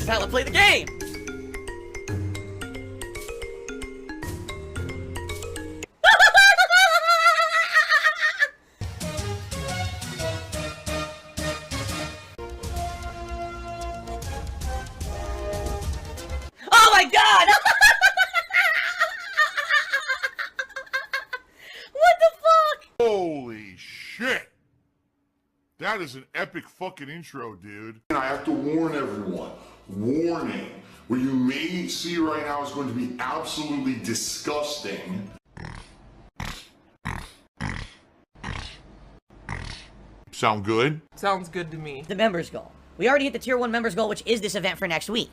This is how I play the game! Oh my god! What the fuck? Holy shit! That is an epic fucking intro, dude. And I have to warn everyone, warning, what you may see right now is going to be absolutely disgusting. Sound good? Sounds good to me. The members goal. We already hit the tier 1 members goal, which is this event for next week.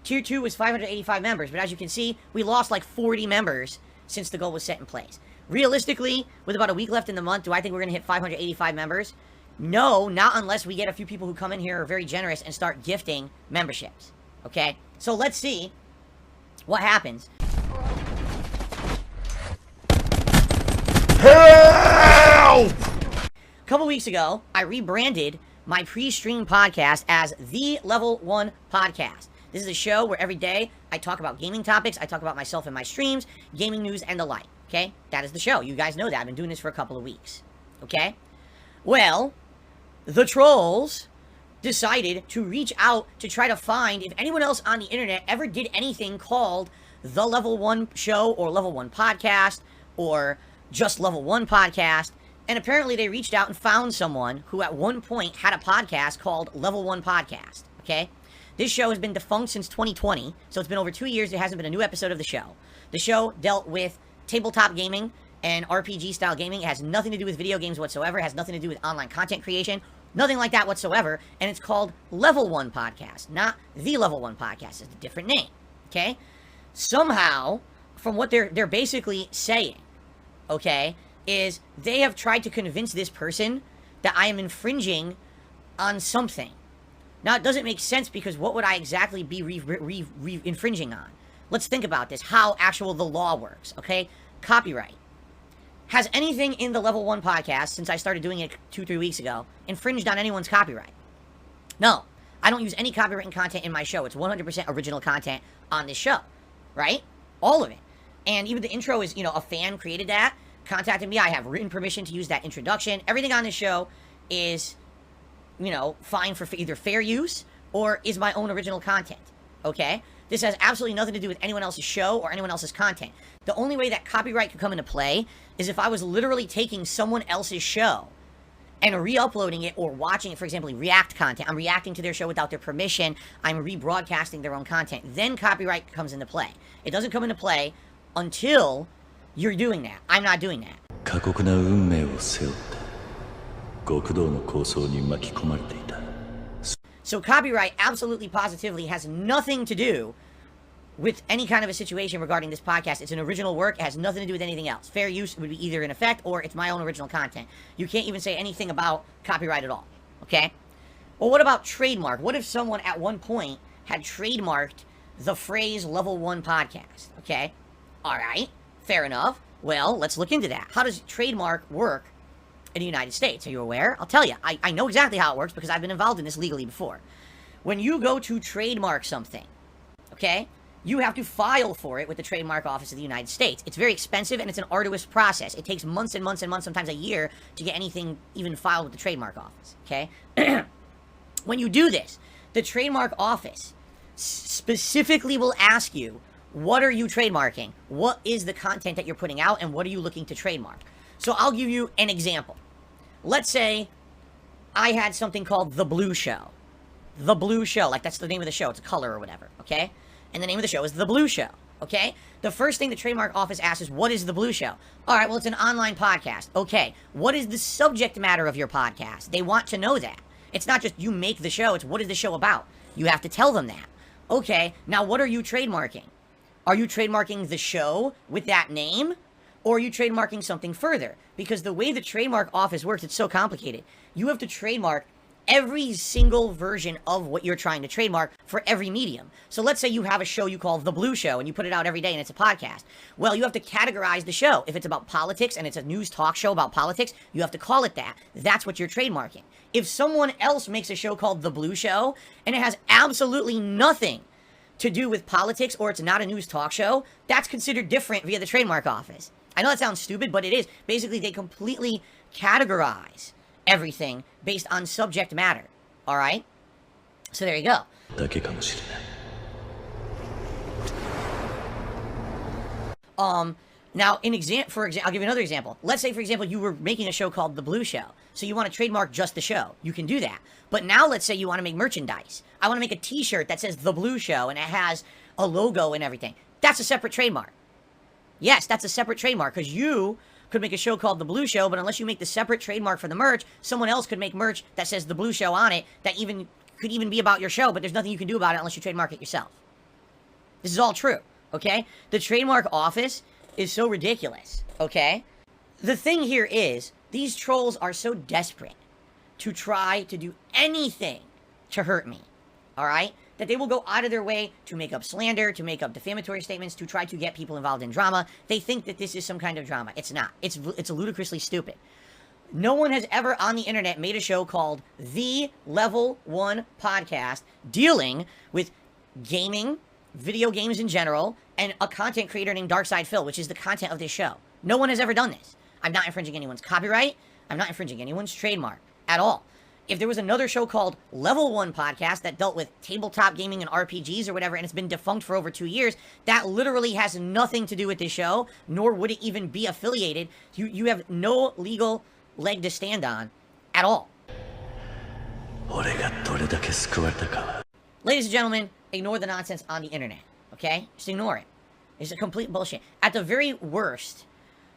Tier 2 was 585 members, but as you can see, we lost like 40 members since the goal was set in place. Realistically, with about a week left in the month, do I think we're going to hit 585 members? No, not unless we get a few people who come in here are very generous and start gifting memberships. Okay? So let's see what happens. Help! A couple weeks ago, I rebranded my pre-stream podcast as the Level 1 Podcast. This is a show where every day I talk about gaming topics, I talk about myself in my streams, gaming news, and the like. Okay? That is the show. You guys know that. I've been doing this for a couple of weeks. Okay? Well, the trolls decided to reach out to try to find if anyone else on the internet ever did anything called the Level 1 Show or Level 1 Podcast or just Level 1 Podcast. And apparently they reached out and found someone who at one point had a podcast called Level 1 Podcast. Okay? This show has been defunct since 2020, so it's been over 2 years. There hasn't been a new episode of the show. The show dealt with tabletop gaming and RPG-style gaming. It has nothing to do with video games whatsoever. It has nothing to do with online content creation. Nothing like that whatsoever. And it's called Level 1 Podcast, not the Level 1 Podcast. It's a different name. Okay? Somehow, from what they're basically saying, okay, is they have tried to convince this person that I am infringing on something. Now, it doesn't make sense because what would I exactly be infringing on? Let's think about this, how the law works, okay? Copyright. Has anything in the Level 1 Podcast, since I started doing it 2-3 weeks ago, infringed on anyone's copyright? No. I don't use any copywritten content in my show. It's 100% original content on this show, right? All of it. And even the intro is, a fan created that, contacted me. I have written permission to use that introduction. Everything on this show is, fine for either fair use or is my own original content, okay? This has absolutely nothing to do with anyone else's show or anyone else's content. The only way that copyright could come into play is if I was literally taking someone else's show and re-uploading it or watching it, for example, React content. I'm reacting to their show without their permission. I'm rebroadcasting their own content. Then copyright comes into play. It doesn't come into play until you're doing that. I'm not doing that. So copyright absolutely positively has nothing to do with any kind of a situation regarding this podcast. It's an original work. It has nothing to do with anything else. Fair use would be either in effect or it's my own original content. You can't even say anything about copyright at all. Okay? Well, what about trademark? What if someone at one point had trademarked the phrase Level 1 Podcast? Okay? All right. Fair enough. Well, let's look into that. How does trademark work in the United States? Are you aware? I'll tell you. I know exactly how it works because I've been involved in this legally before. When you go to trademark something, okay, you have to file for it with the Trademark Office of the United States. It's very expensive and it's an arduous process. It takes months and months and months, sometimes a year, to get anything even filed with the Trademark Office, okay? When you do this, the Trademark Office specifically will ask you, what are you trademarking? What is the content that you're putting out and what are you looking to trademark? So I'll give you an example. Let's say I had something called The Blue Show. The Blue Show, like that's the name of the show. It's a color or whatever, okay? And the name of the show is The Blue Show, okay? The first thing the Trademark Office asks is, what is The Blue Show? All right, well, it's an online podcast. Okay, what is the subject matter of your podcast? They want to know that. It's not just you make the show, it's what is the show about? You have to tell them that. Okay, now what are you trademarking? Are you trademarking the show with that name? Or are you trademarking something further? Because the way the Trademark Office works, it's so complicated. You have to trademark every single version of what you're trying to trademark for every medium. So let's say you have a show you call The Blue Show and you put it out every day and it's a podcast. Well, you have to categorize the show. If it's about politics and it's a news talk show about politics, you have to call it that. That's what you're trademarking. If someone else makes a show called The Blue Show, and it has absolutely nothing to do with politics, or it's not a news talk show, that's considered different via the trademark office. I know that sounds stupid, but it is. Basically, they completely categorize everything based on subject matter. All right? So there you go. Now, for example, I'll give you another example. Let's say, for example, you were making a show called The Blue Show. So you want to trademark just the show. You can do that. But now let's say you want to make merchandise. I want to make a t-shirt that says The Blue Show and it has a logo and everything. That's a separate trademark. Yes, that's a separate trademark, because you could make a show called The Blue Show, but unless you make the separate trademark for the merch, someone else could make merch that says The Blue Show on it that could even be about your show, but there's nothing you can do about it unless you trademark it yourself. This is all true, okay? The trademark office is so ridiculous, okay? The thing here is, these trolls are so desperate to try to do anything to hurt me, all right? That they will go out of their way to make up slander, to make up defamatory statements, to try to get people involved in drama. They think that this is some kind of drama. It's not. It's ludicrously stupid. No one has ever on the internet made a show called The Level 1 Podcast dealing with gaming, video games in general, and a content creator named Darkside Phil, which is the content of this show. No one has ever done this. I'm not infringing anyone's copyright. I'm not infringing anyone's trademark at all. If there was another show called Level 1 Podcast that dealt with tabletop gaming and RPGs or whatever, and it's been defunct for over 2 years, that literally has nothing to do with this show, nor would it even be affiliated. You have no legal leg to stand on at all. Ladies and gentlemen, ignore the nonsense on the internet, okay? Just ignore it. It's a complete bullshit. At the very worst,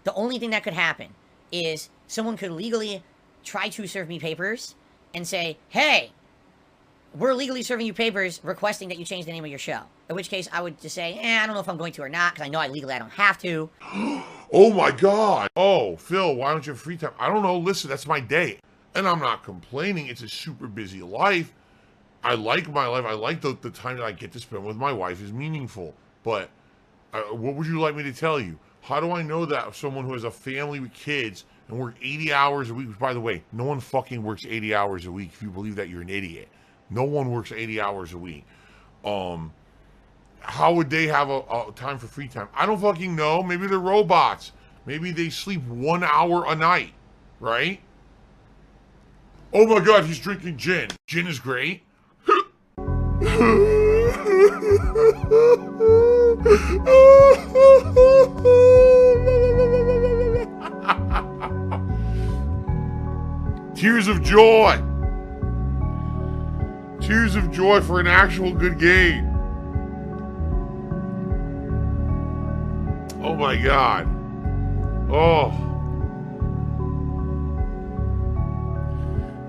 the only thing that could happen is someone could legally try to serve me papers and say, hey, we're legally serving you papers requesting that you change the name of your show. In which case, I would just say, I don't know if I'm going to or not, because I know I don't have to. Oh my God. Oh, Phil, why don't you have free time? I don't know. Listen, that's my day. And I'm not complaining. It's a super busy life. I like my life. I like the time that I get to spend with my wife is meaningful. But what would you like me to tell you? How do I know that someone who has a family with kids and work 80 hours a week? By the way, no one fucking works 80 hours a week. If you believe that, you're an idiot. No one works 80 hours a week. How would they have a time for free time? I don't fucking know. Maybe they're robots. Maybe they sleep 1 hour a night, right? Oh my God, he's drinking gin. Gin is great. Tears of joy. Tears of joy for an actual good game. Oh my God. Oh.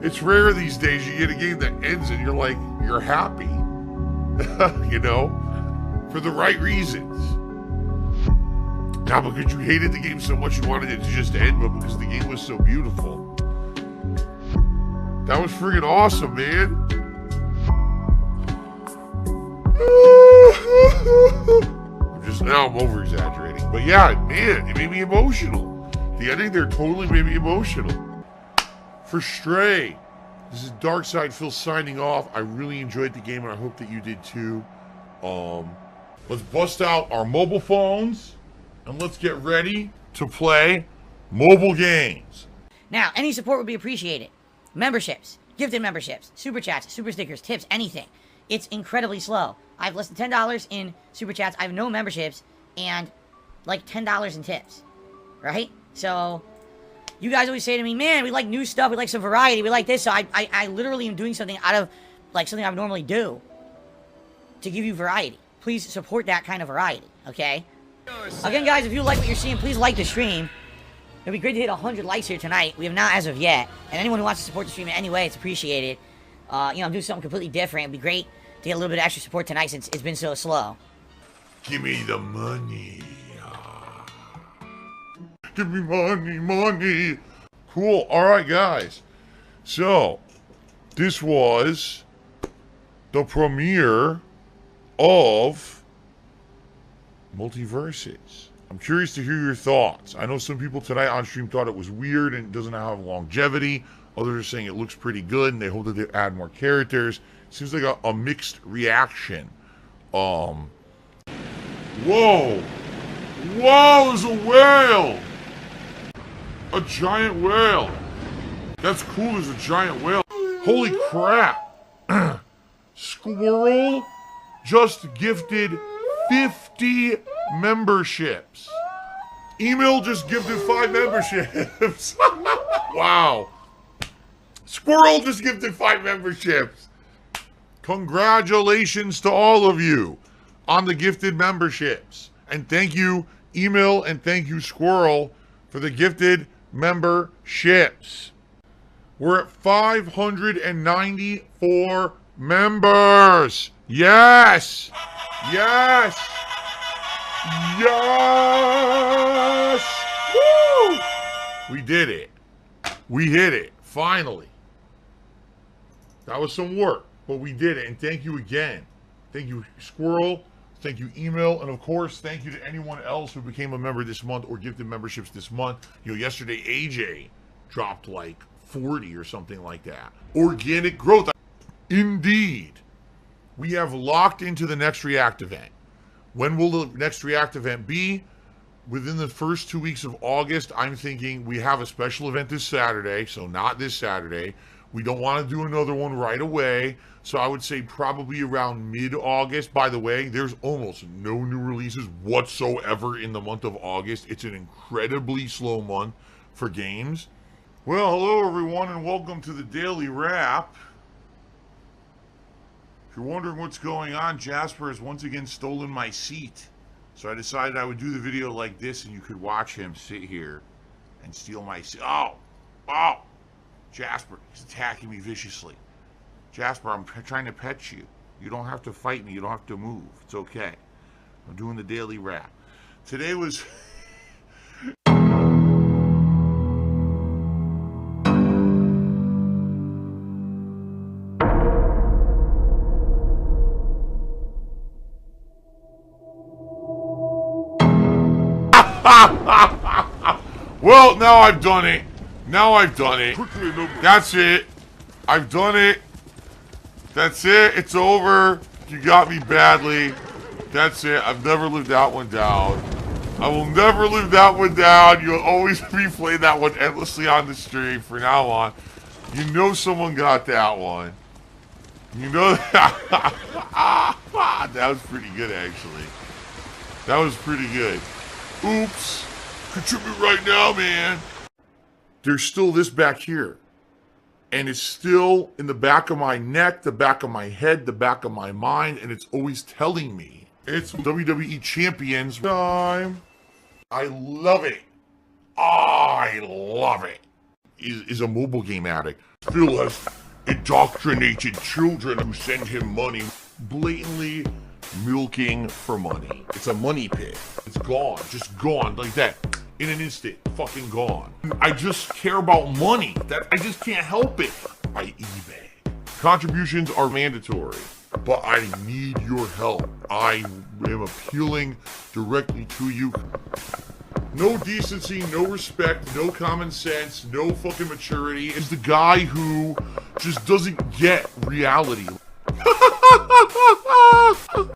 It's rare these days you get a game that ends and you're like, you're happy. You know? For the right reasons. Not because you hated the game so much you wanted it to just end, but because the game was so beautiful. That was friggin' awesome, man. I'm over exaggerating. But yeah, man, it made me emotional. The ending there totally made me emotional. For Stray, this is Darkside Phil signing off. I really enjoyed the game and I hope that you did too. Let's bust out our mobile phones and let's get ready to play mobile games. Now, any support would be appreciated. Memberships, gifted memberships, super chats, super stickers, tips, anything. It's incredibly slow. I have less than $10 in super chats. I have no memberships and like $10 in tips, right? So you guys always say to me, man, we like new stuff. We like some variety. We like this. So I literally am doing something out of like something I would normally do to give you variety. Please support that kind of variety, okay? Again, guys, if you like what you're seeing, please like the stream. It'd be great to hit 100 likes here tonight. We have not as of yet. And anyone who wants to support the stream in any way, it's appreciated. I'm doing something completely different. It'd be great to get a little bit of extra support tonight since it's been so slow. Give me the money. Give me money. Cool. All right, guys. So, this was the premiere of Multiverses. I'm curious to hear your thoughts. I know some people tonight on stream thought it was weird and doesn't have longevity. Others are saying it looks pretty good, and they hope that they add more characters. Seems like a mixed reaction. Whoa! Whoa! There's a whale! A giant whale! That's cool, there's a giant whale. Holy crap! Squirrel just gifted 50 memberships. Email just gifted 5 memberships. Wow. Squirrel just gifted 5 memberships. Congratulations to all of you on the gifted memberships. And thank you, Email, and thank you, Squirrel, for the gifted memberships. We're at 594 members. Yes! Yes! Yes! Woo! We did it. We hit it. Finally. That was some work, but we did it. And thank you again. Thank you, Squirrel. Thank you, Email. And of course, thank you to anyone else who became a member this month or gifted memberships this month. You know, yesterday, AJ dropped like 40 or something like that. Organic growth. Indeed. We have locked into the next React event. When will the next React event be? Within the first 2 weeks of August, I'm thinking we have a special event this Saturday, so not this Saturday. We don't want to do another one right away, so I would say probably around mid-August. By the way, there's almost no new releases whatsoever in the month of August. It's an incredibly slow month for games. Well, hello everyone, and welcome to the Daily Wrap. If you're wondering what's going on, Jasper has once again stolen my seat. So I decided I would do the video like this and you could watch him sit here and steal my seat. Oh! Jasper, he's attacking me viciously. Jasper, I'm trying to pet you. You don't have to fight me. You don't have to move. It's okay. I'm doing the Daily Wrap. Today was... Well, now I've done it. That's it. I've done it. That's it. It's over. You got me badly. That's it. I've never lived that one down. I will never live that one down. You'll always replay that one endlessly on the stream from now on. You know someone got that one. You know that. That was pretty good, actually. That was pretty good. Oops. Contribute right now, man. There's still this back here. And it's still in the back of my neck, the back of my head, the back of my mind, and it's always telling me. It's WWE Champions time. I love it. I love it. Is a mobile game addict. Phil has indoctrinated children who send him money. Blatantly milking for money. It's a money pit. It's gone. Just gone like that. In an instant. Fucking gone. I just care about money. I just can't help it. By eBay. Contributions are mandatory. But I need your help. I am appealing directly to you. No decency, no respect, no common sense, no fucking maturity. Is the guy who just doesn't get reality.